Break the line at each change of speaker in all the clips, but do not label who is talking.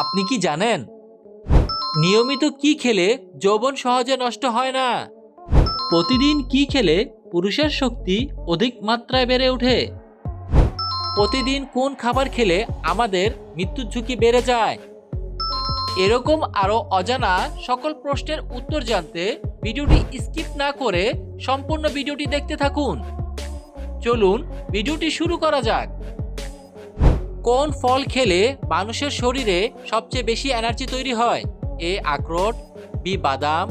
আপনি কি জানেন নিয়মিত কি খেলে যৌবন সহজে নষ্ট হয় না? প্রতিদিন কি খেলে পুরুষের শক্তি অধিক মাত্রায় বেড়ে ওঠে? প্রতিদিন কোন খাবার খেলে আমাদের মৃত্যুর ঝুঁকি বেড়ে যায়? এরকম আরো অজানা সকল প্রশ্নের উত্তর জানতে ভিডিওটি স্কিপ না করে সম্পূর্ণ ভিডিওটি দেখতে থাকুন। চলুন ভিডিওটি শুরু করা যাক। কোন ফল খেলে মানুষের শরীরে সবচেয়ে বেশি এনার্জি তৈরি হয়? এ আখরোট, বি বাদাম,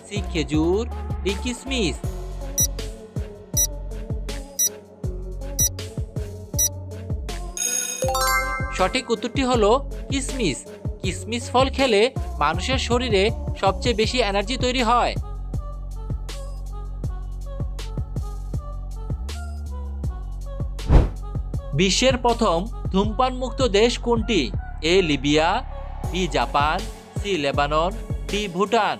সি খেজুর, ডি কিশমিশ। সঠিক উত্তরটি হলো কিশমিশ। কিশমিশ ফল খেলে মানুষের শরীরে সবচেয়ে বেশি এনার্জি তৈরি হয়। বিশ্বের প্রথম ধূমপান মুক্ত দেশ কোনটি? A Libya, B Japan, C Lebanon, D Bhutan.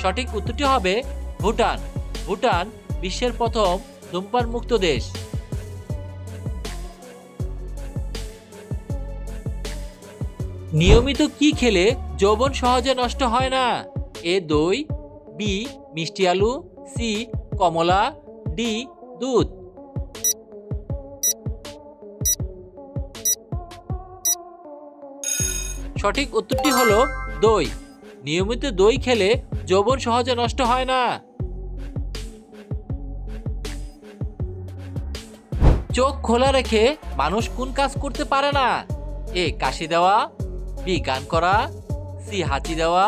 সঠিক উত্তরটি হবে ভুটান। ভুটান বিশ্বের প্রথম ধূমপান মুক্ত দেশ। নিয়মিত কি খেলে যৌবন সহজে নষ্ট হয় না? এ দই, বি মিষ্টি আলু, সি কমলা, ডি দুধ। সঠিক উত্তরটি হলো দই। নিয়মিত দই খেলে যৌবন সহজে নষ্ট হয় না। চোখ খোলা রেখে মানুষ কোন কাজ করতে পারে না? এ কাশি দেওয়া, বি গান করা, সি হাঁচি দেওয়া,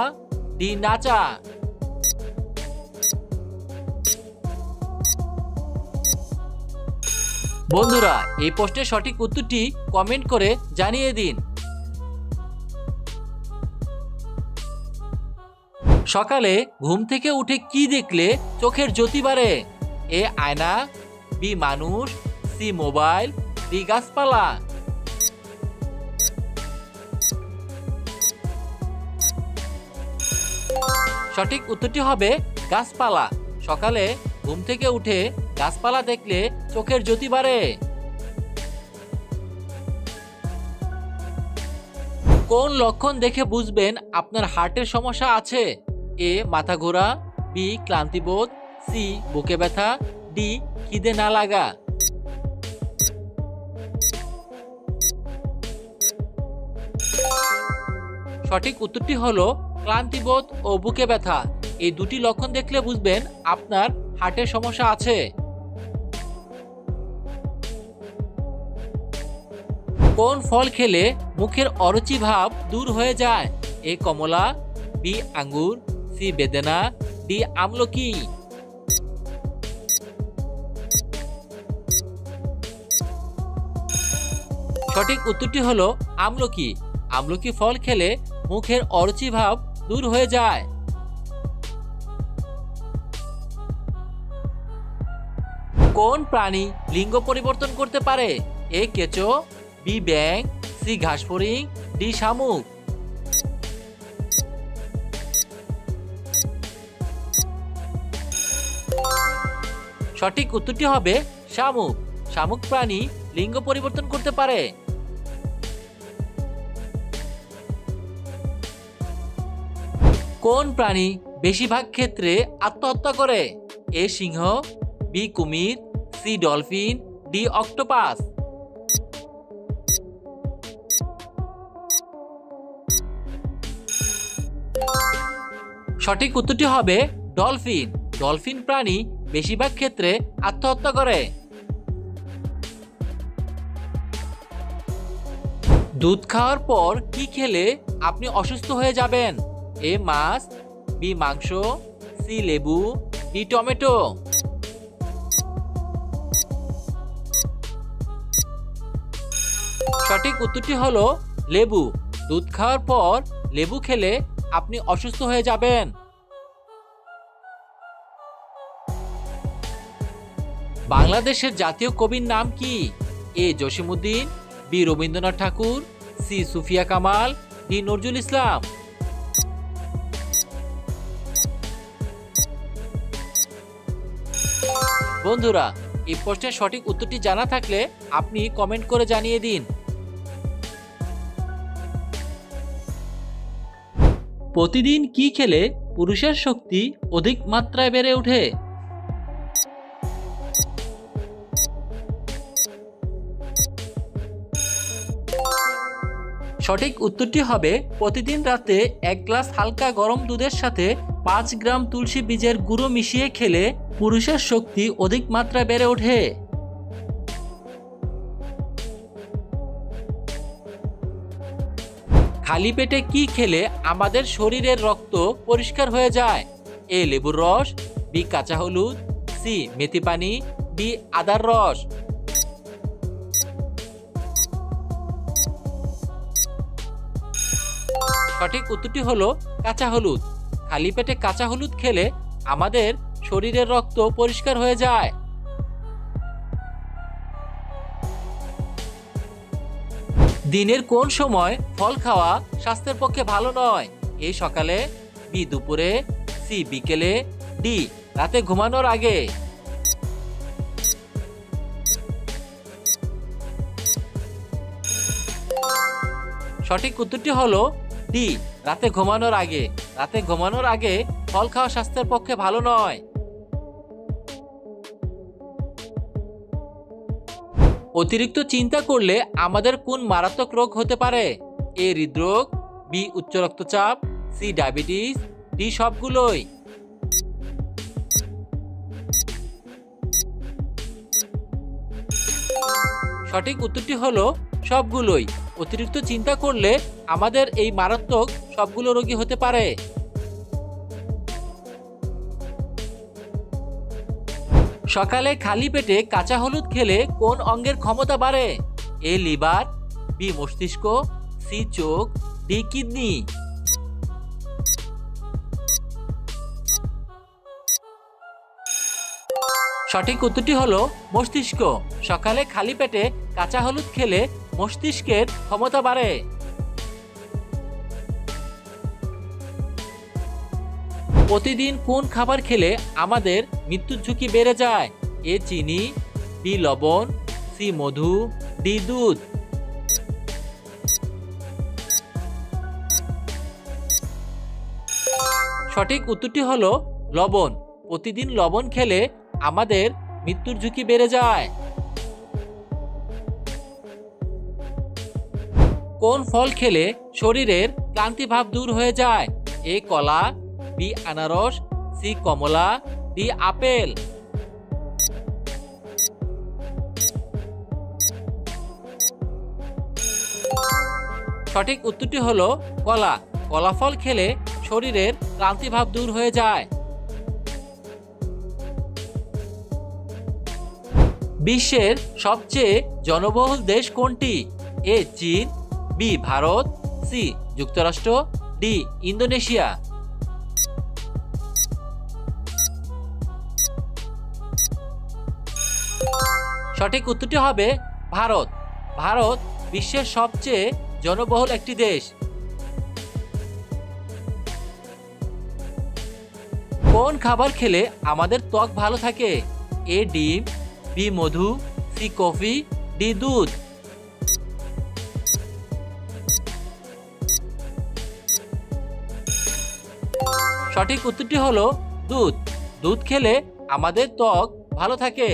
ডি নাচা। বন্ধুরা, এই প্রশ্নের সঠিক উত্তরটি কমেন্ট করে জানিয়ে দিন। সকালে ঘুম থেকে উঠে কি দেখলে চোখের জ্যোতি বাড়ে? এ আয়না, বি মানুষ, সি মোবাইল, ডি গাছপালা। সঠিক উত্তরটি হবে গাছপালা। সকালে ঘুম থেকে উঠে গাছপালা দেখলে চোখের জ্যোতি বাড়ে। কোন লক্ষণ দেখে বুঝবেন আপনার হার্টের সমস্যা আছে? এ মাথা ঘোরা, বি ক্লান্তিবোধ, সি বুকে ব্যথা, ডি খিদে না লাগা। সঠিক উত্তরটি হলো ক্লান্তিবোধ ও বুকে ব্যথা। এই দুটি লক্ষণ দেখলে বুঝবেন আপনার হার্টের সমস্যা আছে। কোন ফল খেলে মুখের অরুচি ভাব দূর হয়ে যায়? এ কমলা, বি আঙ্গুর, সি বেদেনা, ডি আমলকি। সঠিক উত্তরটি হলো আমলকি। আমলকি ফল খেলে মুখের অরুচি ভাব দূর হয়ে যায়। কোন প্রাণী লিঙ্গ পরিবর্তন করতে পারে? এ কেঁচো, বি ব্যাঙ, সি ঘাসফড়িং, ডি শামুক। সঠিক উত্তরটি হবে শামুক। শামুক প্রাণী লিঙ্গ পরিবর্তন করতে পারে। কোন প্রাণী বেশিরভাগ ক্ষেত্রে আত্মহত্যা করে? এ সিংহ, বি কুমির, সি ডলফিন, ডি অক্টোপাস। সঠিক উত্তরটি হবে ডলফিন। ডলফিন প্রাণী বেশিরভাগ ক্ষেত্রে আত্মহত্যা করে। দুধ খাওয়ার পর কি খেলে আপনি অসুস্থ হয়ে যাবেন? এ মাছ, বি মাংস, সি লেবু, ডি টমেটো। সঠিক উত্তরটি হলো লেবু। দুধ খাওয়ার পর লেবু খেলে আপনি অসুস্থ হয়ে যাবেন। বাংলাদেশের জাতীয় কবির নাম কি? এ জসিমউদ্দিন, বি রবীন্দ্রনাথ ঠাকুর, সি সুফিয়া কামাল, ডি নজরুল ইসলাম। বন্ধুরা, এই প্রশ্নের সঠিক উত্তরটি জানা থাকলে আপনি কমেন্ট করে জানিয়ে দিন। প্রতিদিন কি খেলে পুরুষের শক্তি অধিক মাত্রায় বেড়ে ওঠে? সঠিক উত্তরটি হবে প্রতিদিন রাতে 1 গ্লাস হালকা গরম দুধের সাথে 5 গ্রাম তুলসী বীজের গুঁড়ো মিশিয়ে খেলে পুরুষের শক্তি অধিক মাত্রায় বেড়ে ওঠে। খালি পেটে কি খেলে আমাদের শরীরের রক্ত পরিষ্কার হয়ে যায়? এ লেবুর রস, বি কাঁচা হলুদ, সি মেথি পানি, ডি আদার রস। সঠিক উত্তরটি হলো কাঁচা হলুদ। খালি পেটে কাঁচা হলুদ খেলে আমাদের শরীরের রক্ত পরিষ্কার হয়ে যায়। দিনের কোন সময় ফল খাওয়া স্বাস্থ্যের পক্ষে ভালো নয়? এ সকালে, বি দুপুরে, সি বিকেলে, ডি রাতে ঘুমানোর আগে। সঠিক উত্তরটি হলো ডি রাতে ঘুমানোর আগে। রাতে ঘুমানোর আগে ফল খাওয়া স্বাস্থ্যের পক্ষে ভালো নয়। অতিরিক্ত চিন্তা করলে আমাদের কোন মারাত্মক রোগ হতে পারে? এ হৃদরোগ, বি উচ্চ রক্তচাপ, সি ডায়াবেটিস, ডি সবগুলোই। সঠিক উত্তরটি হলো সবগুলোই। অতিরিক্ত চিন্তা করলে আমাদের এই মারাত্মক সবগুলো রোগী হতে পারে। সকালে খালি পেটে কাঁচা হলুদ খেলে কোন অঙ্গের ক্ষমতা বাড়ে? এ লিভার, বি মস্তিষ্ক, সি চোখ, ডি কিডনি। সঠিক উত্তরটি হলো মস্তিষ্ক। সকালে খালি পেটে কাঁচা হলুদ খেলে মস্তিষ্কের ক্ষমতা বাড়ে। প্রতিদিন কোন খাবার খেলে আমাদের মৃত্যুর ঝুঁকি বেড়ে যায়? এ চিনি, বি লবণ, সি মধু, ডি দুধ। সঠিক উত্তরটি হলো লবণ। প্রতিদিন লবণ খেলে আমাদের মৃত্যুর ঝুঁকি বেড়ে যায়। কোন ফল খেলে শরীরের ক্লান্তি ভাব দূর হয়ে যায়? এ কলা, বি আনারস, সি কমলা, ডি আপেল। সঠিক উত্তরটি হলো কলা। কলা ফল খেলে শরীরের ক্লান্তি ভাব দূর হয়ে যায়। বিশ্বের সবচেয়ে জনবহুল দেশ কোনটি? এ চীন, বি ভারত, সি যুক্তরাষ্ট্র, ডি ইন্দোনেশিয়া। সঠিক উত্তরটি হবে ভারত। ভারত বিশ্বের সবচেয়ে জনবহুল একটি দেশ। কোন খাবার খেলে আমাদের ত্বক ভালো থাকে? এ ডিম, বি মধু, সি কফি, ডি দুধ। সঠিক উত্তরটি হলো দুধ। দুধ খেলে আমাদের ত্বক ভালো থাকে।